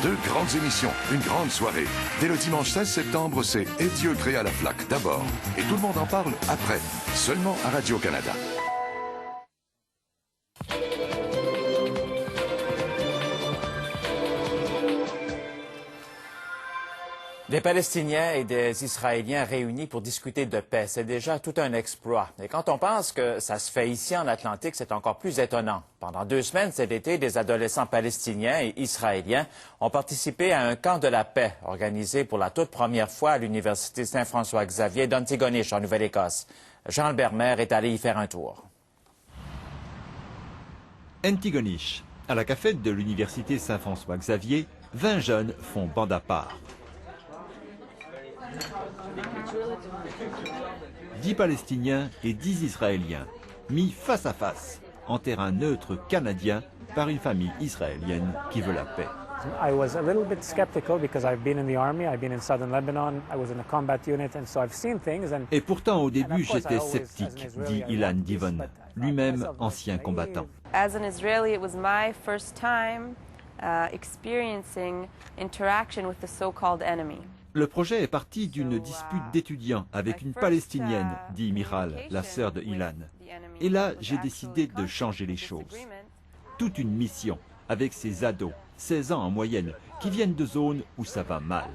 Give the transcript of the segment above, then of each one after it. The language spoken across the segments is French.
Deux grandes émissions, une grande soirée. Dès le dimanche 16 septembre, c'est « Et Dieu créa la flaque » d'abord. Et tout le monde en parle après, seulement à Radio-Canada. Des Palestiniens et des Israéliens réunis pour discuter de paix, c'est déjà tout un exploit. Et quand on pense que ça se fait ici en Atlantique, c'est encore plus étonnant. Pendant 2 semaines cet été, des adolescents palestiniens et israéliens ont participé à un camp de la paix organisé pour la toute première fois à l'Université Saint-François-Xavier d'Antigonish, en Nouvelle-Écosse. Jean Bermer est allé y faire un tour. Antigonish, à la cafette de l'Université Saint-François-Xavier, 20 jeunes font bande à part. 10 Palestiniens et 10 Israéliens, mis face à face, en terrain neutre canadien, par une famille israélienne qui veut la paix. I was a little bit skeptical because I've been in the army, I've been in southern Lebanon, I was in a combat unit, and so I've seen things. Et pourtant, au début, j'étais sceptique, dit Ilan Divon, lui-même ancien combattant. As an Israeli, it was my first time experiencing interaction with the so-called enemy. Le projet est parti d'une dispute d'étudiants avec une Palestinienne, dit Michal, la sœur de Ilan. Et là, j'ai décidé de changer les choses. Toute une mission avec ces ados, 16 ans en moyenne, qui viennent de zones où ça va mal,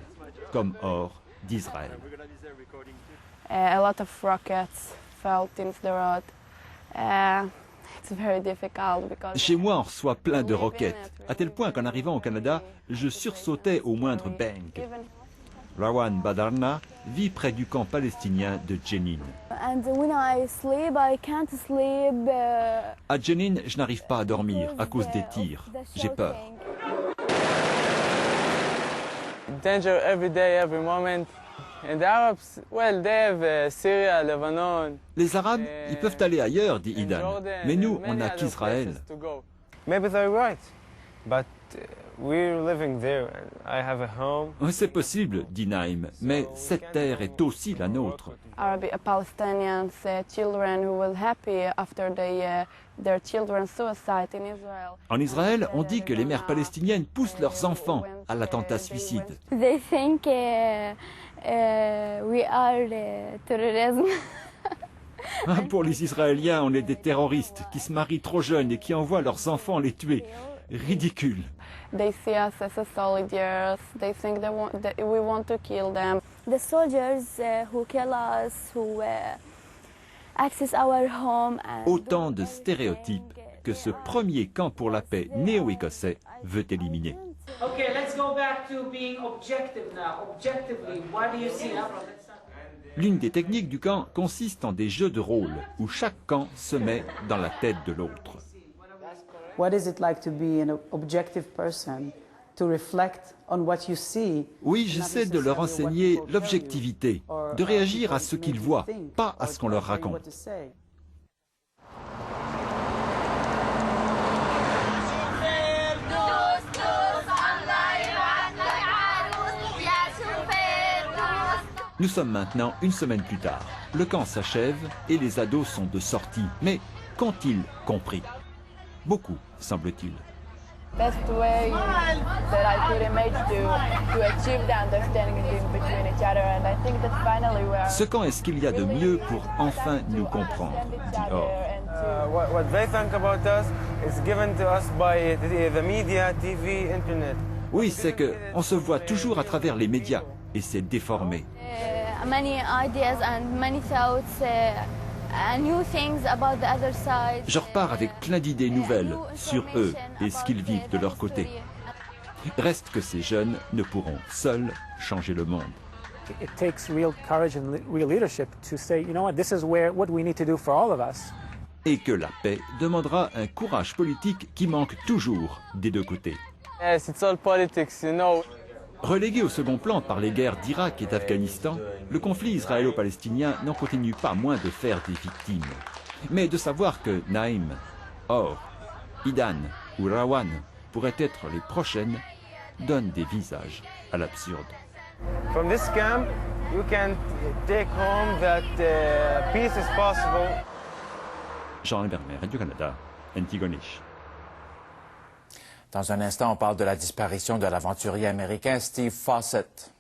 comme hors d'Israël. A lot of rockets fell into the road. It's very difficult because Chez moi, on reçoit plein de roquettes, à tel point qu'en arrivant au Canada, je sursautais au moindre bang. Rawan Badarna vit près du camp palestinien de Jenin. À Jenin, je n'arrive pas à dormir à cause des tirs. J'ai peur. Danger every day, every moment. And the Arabs, well, they have Syria, Lebanon. Les Arabes, ils peuvent aller ailleurs, dit Idan. Mais nous, on n'a qu'Israël. Maybe they're right, but we're living there. I have a home. C'est possible, dit Naïm, mais cette terre est aussi la nôtre. Palestinians, children who were happy after their children's suicide in Israel. En Israël, on dit que les mères palestiniennes poussent leurs enfants à l'attentat suicide. They think we are terrorism. Pour les Israéliens, on est des terroristes qui se marient trop jeunes et qui envoient leurs enfants les tuer. Ridicule. They see us as soldiers. They think that we want to kill them. The soldiers who kill us, who access our home. Autant de stéréotypes que ce premier camp pour la paix néo-écossais veut éliminer. Okay, let's go back to being objective now. Objectively, what do you see? L'une des techniques du camp consiste en des jeux de rôle où chaque camp se met dans la tête de l'autre. What is it like to be an objective person, to reflect on what you see? Oui, j'essaie de leur enseigner l'objectivité, de réagir à ce qu'ils voient, pas à ce qu'on leur raconte. Nous sommes maintenant une semaine plus tard. Le camp s'achève et les ados sont de sortie. Mais qu'ont-ils compris? Beaucoup, semble-t-il. Ce camp est ce qu'il y a de mieux pour enfin nous comprendre, dit Or. What they think about us is given to us by the media, TV, internet. Oui, c'est que on se voit toujours à travers les médias et c'est déformé. Je repars avec plein d'idées nouvelles sur eux et ce qu'ils vivent de leur côté. Reste que ces jeunes ne pourront seuls changer le monde. It takes real courage and real leadership to say, you know what, this is what we need to do for all of us. Et que la paix demandera un courage politique qui manque toujours des deux côtés. Yes, it's all politics, you know. Relégué au second plan par les guerres d'Irak et d'Afghanistan, le conflit israélo-palestinien n'en continue pas moins de faire des victimes. Mais de savoir que Naïm, Or, Idan ou Rawan pourraient être les prochaines donne des visages à l'absurde. From this camp, you can take home that peace is possible. Jean Bermer, Radio-Canada, Antigonish. Dans un instant, on parle de la disparition de l'aventurier américain Steve Fossett.